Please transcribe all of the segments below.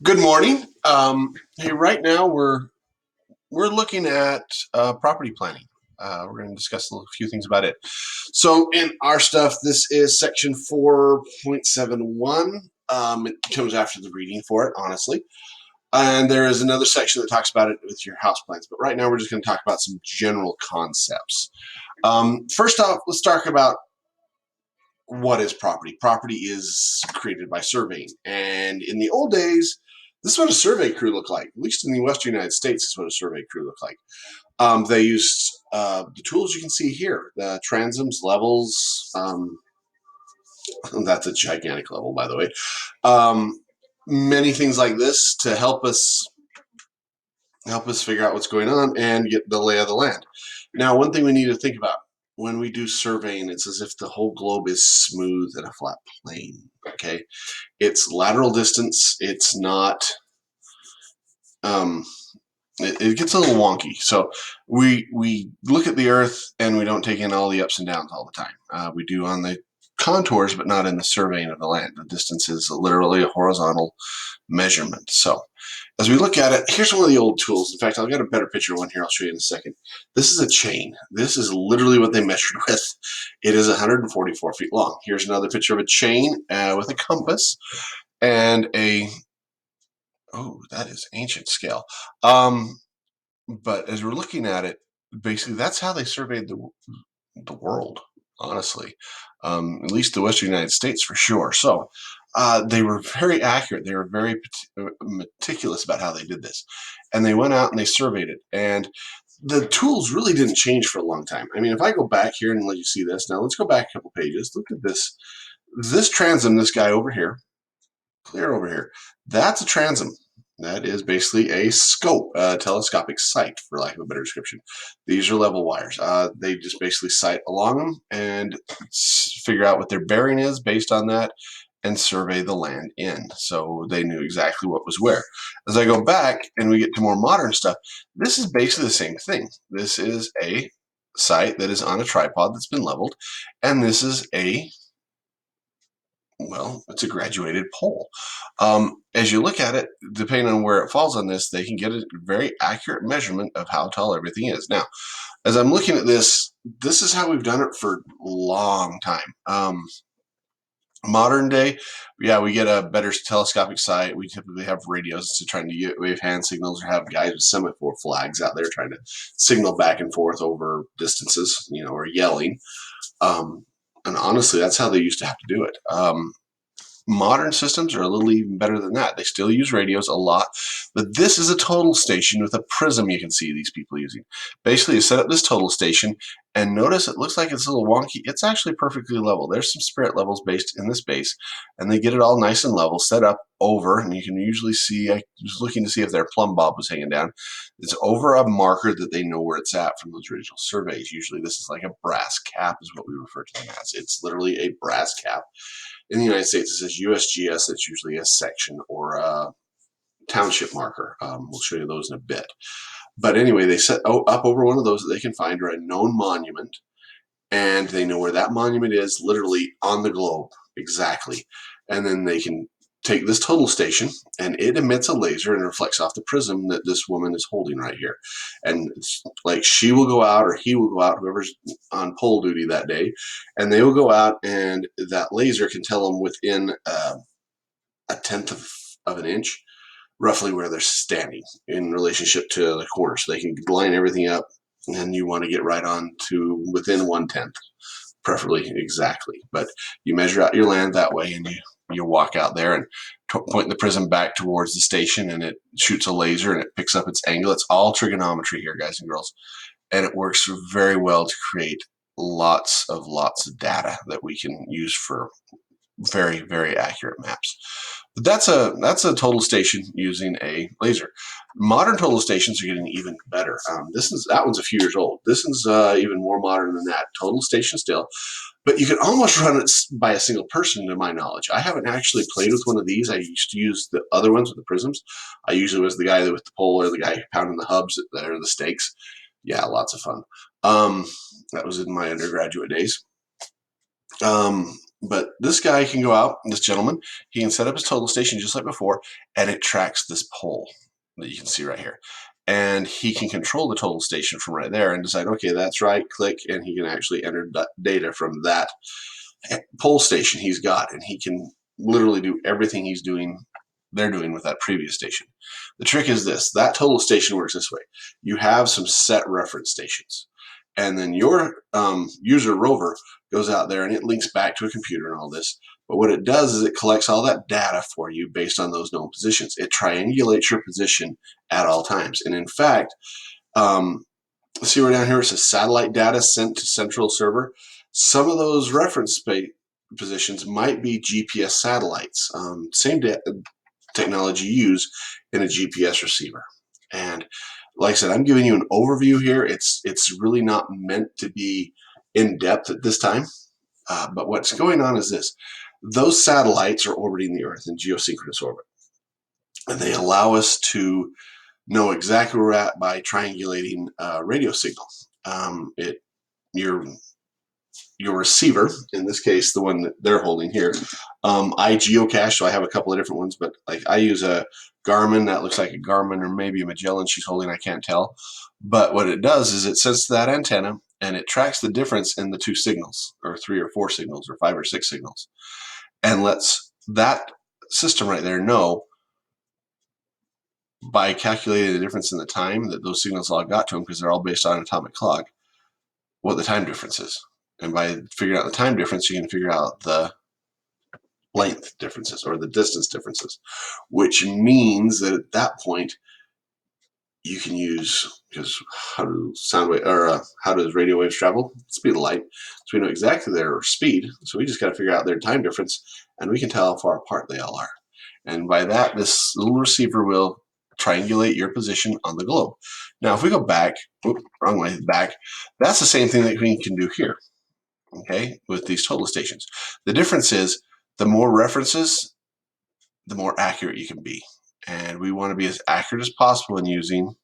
Good morning. Hey, right now we're looking at property planning. We're going to discuss a few things about it. So in our stuff, this is section 4.71. It comes after the reading for it, honestly. And there is another section that talks about it with your house plans. But right now we're just going to talk about some general concepts. First off, let's talk about what is property. Property is created by surveying. And in the old days, this is what a survey crew looked like. At least in the Western United States, this is what a survey crew looked like. They used the tools you can see here, the transoms, levels. That's a gigantic level, by the way. Many things like this to help us figure out what's going on and get the lay of the land. Now, one thing we need to think about when we do surveying, it's as if the whole globe is smooth and a flat plane. Okay, it's lateral distance. It's not. It gets a little wonky. So we look at the Earth and we don't take in all the ups and downs all the time. We do on the contours, but not in the surveying of the land. The distance is literally a horizontal measurement. So as we look at it, here's one of the old tools. In fact, I've got a better picture one here. I'll show you in a second. This is a chain. This is literally what they measured with. It is 144 feet long. Here's another picture of a chain with a compass and oh, that is ancient scale. But as we're looking at it, basically that's how they surveyed the world, honestly. At least the Western United States for sure. So they were very accurate. They were very meticulous about how they did this. And they went out and they surveyed it. And the tools really didn't change for a long time. I mean, if I go back here and let you see this, now let's go back a couple pages. Look at this. This transom, this guy over here, clear over here, that's a transom. That is basically a scope, a telescopic sight, for lack of a better description. These are level wires. They just basically sight along them and figure out what their bearing is based on that and survey the land in. So they knew exactly what was where. As I go back and we get to more modern stuff, this is basically the same thing. This is a sight that is on a tripod that's been leveled, and this is it's a graduated pole. As you look at it, depending on where it falls on this, they can get a very accurate measurement of how tall everything is. Now, as I'm looking at this, this is how we've done it for a long time. Modern day, yeah, we get a better telescopic sight. We typically have radios to trying to get wave hand signals or have guys with semaphore flags out there trying to signal back and forth over distances, or yelling. And honestly, that's how they used to have to do it. Modern systems are a little even better than that. They still use radios a lot, but this is a total station with a prism you can see these people using. Basically, you set up this total station, and notice it looks like it's a little wonky. It's actually perfectly level. There's some spirit levels based in this base, and they get it all nice and level, set up over, and you can usually see, I was looking to see if their plumb bob was hanging down. It's over a marker that they know where it's at from those original surveys. Usually this is like a brass cap is what we refer to them as. It's literally a brass cap. In the United States, it says USGS. It's usually a section or a township marker. We'll show you those in a bit. But anyway, they set up over one of those that they can find are a known monument, and they know where that monument is literally on the globe, exactly. And then they can take this total station, and it emits a laser and reflects off the prism that this woman is holding right here. And it's like she will go out or he will go out, whoever's on pole duty that day, and they will go out, and that laser can tell them within a tenth of an inch roughly where they're standing in relationship to the quarter. So they can line everything up, and then you want to get right on to within 1/10, preferably exactly. But you measure out your land that way, and you walk out there and point the prism back towards the station, and it shoots a laser and it picks up its angle. It's all trigonometry here, guys and girls, and it works very well to create lots of data that we can use for very, very accurate maps. But that's a total station using a laser. Modern total stations are getting even better. That one's a few years old. This is even more modern than that. Total station still, but you can almost run it by a single person, to my knowledge. I haven't actually played with one of these. I used to use the other ones with the prisms. I usually was the guy with the pole or the guy pounding the hubs that are the stakes. Yeah, lots of fun. That was in my undergraduate days. But this guy can go out, this gentleman, he can set up his total station just like before, and it tracks this pole that you can see right here. And he can control the total station from right there and decide, okay, that's right, click, and he can actually enter data from that pole station he's got, and he can literally do everything they're doing with that previous station. The trick is this, that total station works this way. You have some set reference stations, and then your user rover goes out there and it links back to a computer and all this. But what it does is it collects all that data for you based on those known positions. It triangulates your position at all times. And in fact, see right down here, it says satellite data sent to central server. Some of those reference positions might be GPS satellites. Same technology used in a GPS receiver. And like I said, I'm giving you an overview here. It's really not meant to be in depth at this time. But what's going on is this. Those satellites are orbiting the Earth in geosynchronous orbit. And they allow us to know exactly where we're at by triangulating radio signal. Your receiver, in this case, the one that they're holding here, I geocache, so I have a couple of different ones, but like I use a Garmin that looks like a Garmin or maybe a Magellan she's holding, I can't tell. But what it does is it sets that antenna and it tracks the difference in the two signals, or 3 or 4 signals, or 5 or 6 signals, and lets that system right there know by calculating the difference in the time that those signals all got to them, because they're all based on an atomic clock, what the time difference is. And by figuring out the time difference, you can figure out the length differences or the distance differences, which means that at that point you can use, because how does radio waves travel? Speed of light. So we know exactly their speed. So we just got to figure out their time difference, and we can tell how far apart they all are. And by that, this little receiver will triangulate your position on the globe. Now, if we go back, wrong way, back, that's the same thing that we can do here, okay, with these total stations. The difference is the more references, the more accurate you can be. And we want to be as accurate as possible in using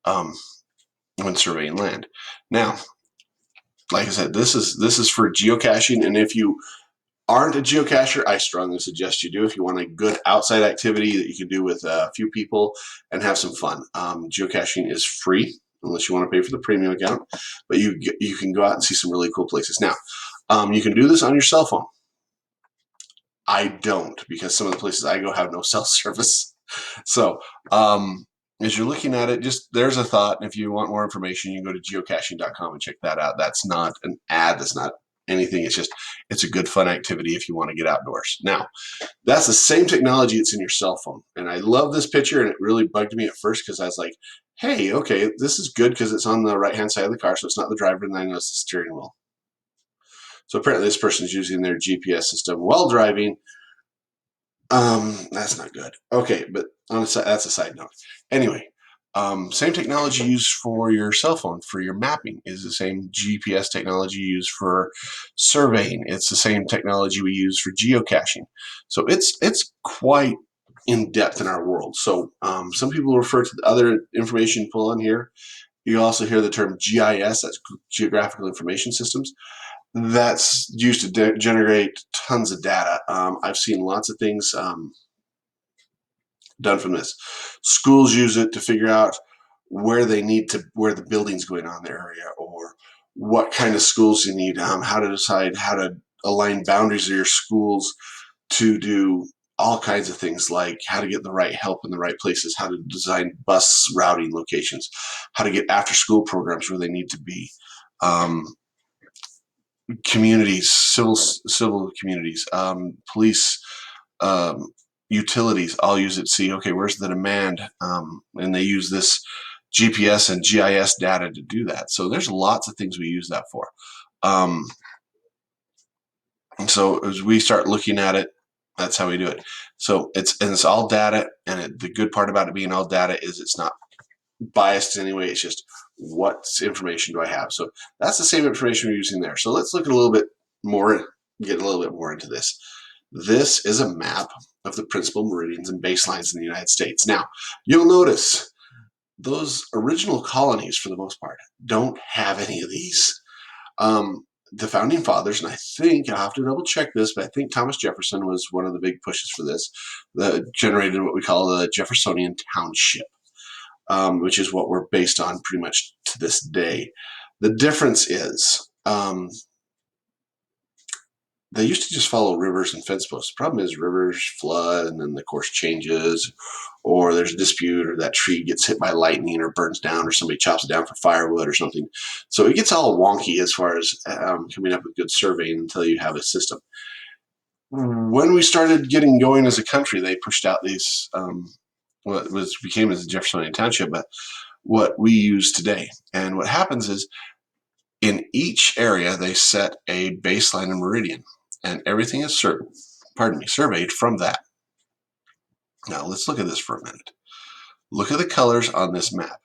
when surveying land. Now, like I said, this is for geocaching, and if you aren't a geocacher, I strongly suggest you do if you want a good outside activity that you can do with a few people and have some fun. Geocaching is free unless you want to pay for the premium account, but you can go out and see some really cool places. Now, you can do this on your cell phone. I don't, because some of the places I go have no cell service. So as you're looking at it, just there's a thought. And if you want more information, you can go to geocaching.com and check that out. That's not an ad. That's not anything. It's a good fun activity if you want to get outdoors. Now, that's the same technology that's in your cell phone. And I love this picture, and it really bugged me at first because I was like, hey, okay, this is good because it's on the right-hand side of the car, so it's not the driver, and I know it's the steering wheel. So apparently this person's using their GPS system while driving. That's not good. Okay, but that's a side note. Anyway, same technology used for your cell phone for your mapping is the same GPS technology used for surveying. It's the same technology we use for geocaching. So it's quite in depth in our world. So some people refer to the other information you pull on here. You also hear the term GIS, that's Geographical Information Systems. That's used to generate tons of data. I've seen lots of things done from this. Schools use it to figure out where the building's going on in their area, or what kind of schools you need, how to decide how to align boundaries of your schools to do all kinds of things, like how to get the right help in the right places, how to design bus routing locations, how to get after school programs where they need to be. Communities, civil communities, police, utilities, all use it to see, okay, where's the demand, and they use this GPS and GIS data to do that. So there's lots of things we use that for. And so as we start looking at it, that's how we do it. So it's all data, and the good part about it being all data is it's not biased in any way. It's just, what information do I have? So that's the same information we're using there. So let's look at a little bit more, get a little bit more into this. This is a map of the principal meridians and baselines in the United States. Now, you'll notice those original colonies, for the most part, don't have any of these. the founding fathers, and I think I'll have to double check this, but I think Thomas Jefferson was one of the big pushes for this, that generated what we call the Jeffersonian township, which is what we're based on pretty much to this day. The difference is they used to just follow rivers and fence posts. The problem is rivers flood and then the course changes, or there's a dispute, or that tree gets hit by lightning or burns down, or somebody chops it down for firewood or something. So it gets all wonky as far as coming up with good surveying until you have a system. When we started getting going as a country, they pushed out these what was became as the Jeffersonian Township, but what we use today. And what happens is in each area they set a baseline and meridian, and everything is surveyed from that. Now let's look at this for a minute. Look at the colors on this map.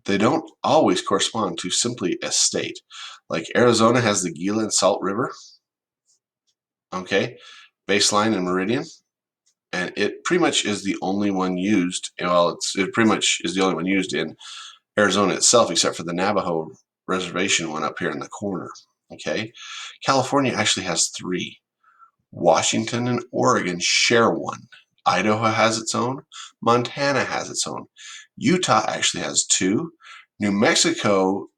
They don't always correspond to simply a state. Like Arizona has the Gila and Salt River, okay, baseline and meridian, and it pretty much is the only one used. Well, it pretty much is the only one used in Arizona itself, except for the Navajo reservation one up here in the corner. Okay, California actually has 3. Washington and Oregon share one. Idaho has its own. Montana has its own. Utah actually has 2. New Mexico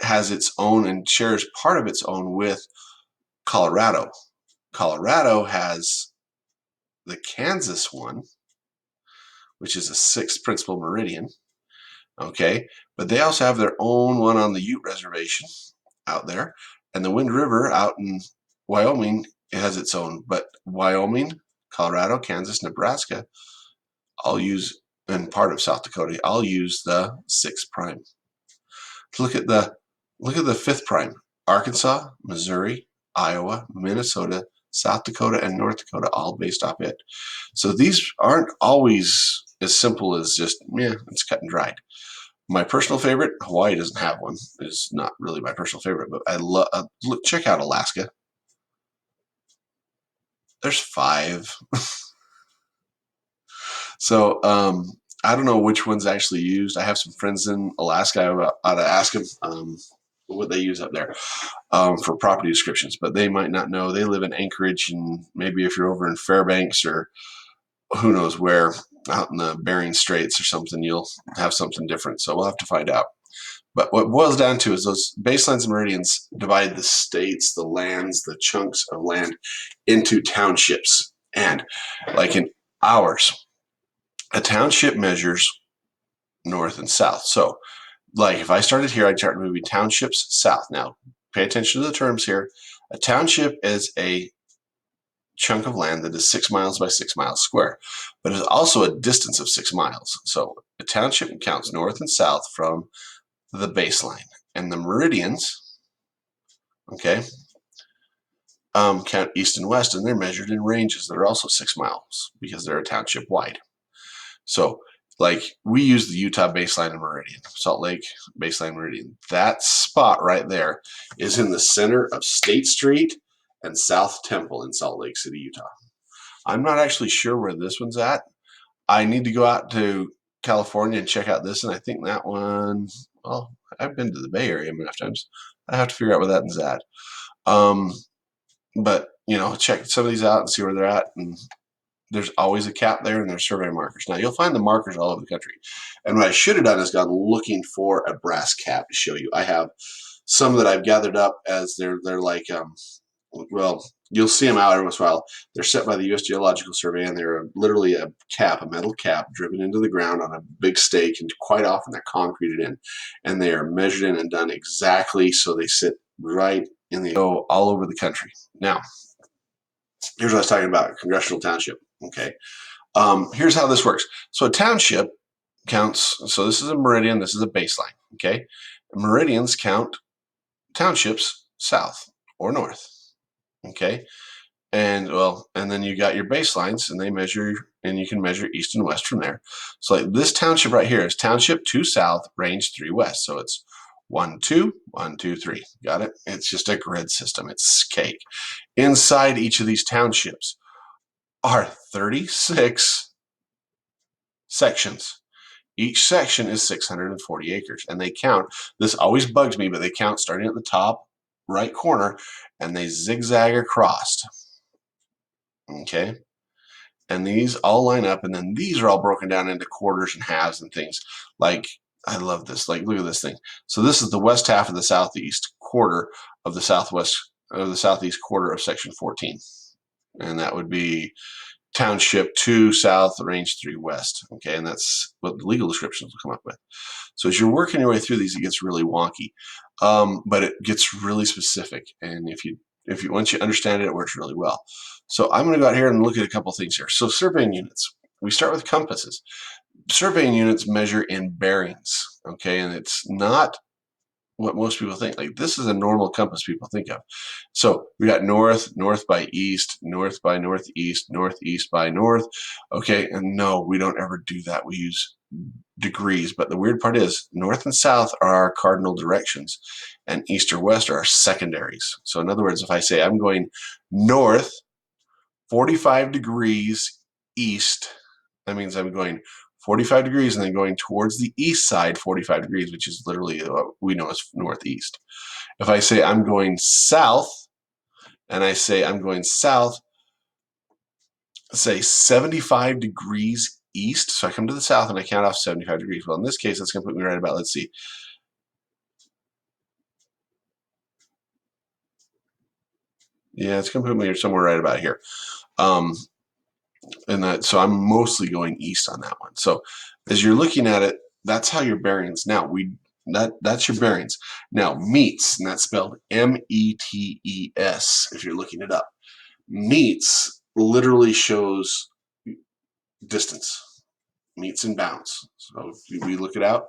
has its own and shares part of its own with Colorado. Colorado has the Kansas one, which is a 6th principal meridian. Okay, but they also have their own one on the Ute reservation out there, and the Wind River out in Wyoming, it has its own. But Wyoming, Colorado, Kansas, Nebraska, I'll use, and part of South Dakota, I'll use the 6th prime. Look at the 5th prime. Arkansas, Missouri, Iowa, Minnesota, South Dakota, and North Dakota, all based off it. So these aren't always as simple as just, yeah, it's cut and dried. My personal favorite, Hawaii doesn't have one. It's not really my personal favorite, but I love. Check out Alaska. There's 5. So I don't know which one's actually used. I have some friends in Alaska. I ought to ask them what they use up there for property descriptions, but they might not know. They live in Anchorage, and maybe if you're over in Fairbanks or who knows where, out in the Bering Straits or something, you'll have something different. So we'll have to find out. But what boils down to is those baselines and meridians divide the states, the lands, the chunks of land into townships. And like in ours, a township measures north and south. So like if I started here, I'd start moving townships south. Now, pay attention to the terms here. A township is a chunk of land that is 6 miles by 6 miles square, but it's also a distance of 6 miles. So a township counts north and south from the baseline, and the meridians, okay, count east and west, and they're measured in ranges that are also 6 miles because they're a township wide. So like we use the Utah baseline and meridian, Salt Lake baseline meridian. That spot right there is in the center of State Street and South Temple in Salt Lake City, Utah. I'm not actually sure where this one's at. I need to go out to California and check out this, and I think that one, well, I've been to the Bay Area enough times. I have to figure out where that one's at. But, you know, check some of these out and see where they're at. And there's always a cap there, and there's survey markers. Now, you'll find the markers all over the country. And what I should have done is gone looking for a brass cap to show you. I have some that I've gathered up as they're like, well, you'll see them out every once in a while. They're set by the U.S. Geological Survey, and they're literally a cap, a metal cap, driven into the ground on a big stake, and quite often they're concreted in, and they are measured in and done exactly so they sit right in the all over the country. Now, here's what I was talking about: congressional township. Okay, here's how this works. So a township counts. So this is a meridian. This is a baseline. Okay, meridians count townships south or north. Okay, and well, and then you got your baselines, and they measure, and you can measure east and west from there. So like this township right here is township 2 south, range 3 west. So it's 1 2 1 2 3. Got it? It's just a grid system. It's cake. Inside each of these townships are 36 sections. Each section is 640 acres, and they count. This always bugs me, but they count starting at the top right corner, and they zigzag across. Okay. And these all line up, and then these are all broken down into quarters and halves and things. Like, I love this. Like, look at this thing. So this is the west half of the southeast quarter of the southeast quarter of section 14. And that would be township 2 south, range 3 west. Okay, and that's what the legal descriptions will come up with. So as you're working your way through these, it gets really wonky, but it gets really specific. And if you once you understand it, it works really well. So I'm going to go out here and look at a couple things here. So surveying units. We start with compasses. Surveying units measure in bearings. Okay, and it's not what most people think. Like, this is a normal compass people think of. So we got north, north by east, north by northeast, northeast by north. Okay, and no, we don't ever do that. We use degrees. But the weird part is north and south are our cardinal directions, and east or west are our secondaries. So in other words, if I say I'm going north 45 degrees east, that means I'm going 45 degrees and then going towards the east side 45 degrees, which is literally what we know as northeast. If I say I'm going south, and I say I'm going south, say 75 degrees east, so I come to the south and I count off 75 degrees. Well, in this case, that's going to put me right about, let's see, yeah, it's going to put me somewhere right about here. So I'm mostly going east on that one. So as you're looking at it, that's how your bearings. Now that's your bearings. Now meets, and that's spelled METES if you're looking it up. Meets literally shows distance, meets and bounds. So if we look it out,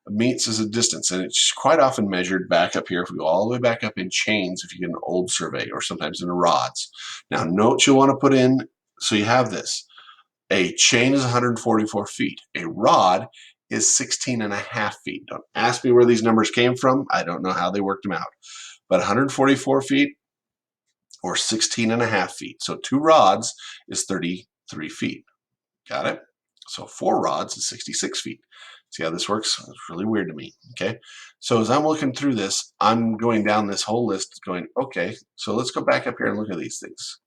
meets is a distance, and it's quite often measured back up here. If we go all the way back up in chains, if you get an old survey, or sometimes in rods. Now note you'll want to put in, so you have this. A chain is 144 feet. A rod is 16 and a half feet. Don't ask me where these numbers came from. I don't know how they worked them out. But 144 feet or 16 and a half feet. So 2 rods is 33 feet. Got it? So 4 rods is 66 feet. See how this works? It's really weird to me. Okay. So as I'm looking through this, I'm going down this whole list going, okay, so let's go back up here and look at these things.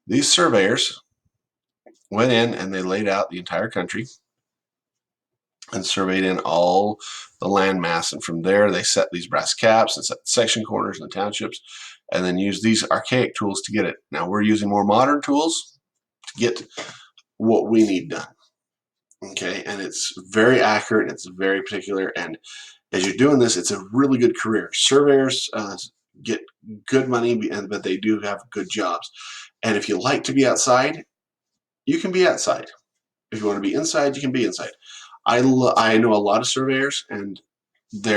These surveyors went in and they laid out the entire country and surveyed in all the land mass. And from there, they set these brass caps and set section corners and the townships, and then used these archaic tools to get it. Now we're using more modern tools to get what we need done. Okay, and it's very accurate, and it's very particular. And as you're doing this, it's a really good career. Surveyors get good money, but they do have good jobs. And if you like to be outside, you can be outside. If you want to be inside, you can be inside. I know a lot of surveyors, and they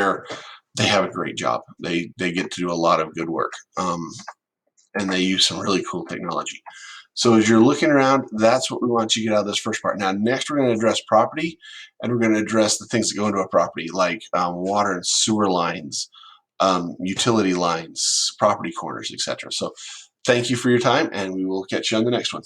have a great job. They get to do a lot of good work, and they use some really cool technology. So as you're looking around, that's what we want you to get out of this first part. Now, next we're going to address property, and we're going to address the things that go into a property, like water and sewer lines, utility lines, property corners, etc. So thank you for your time, and we will catch you on the next one.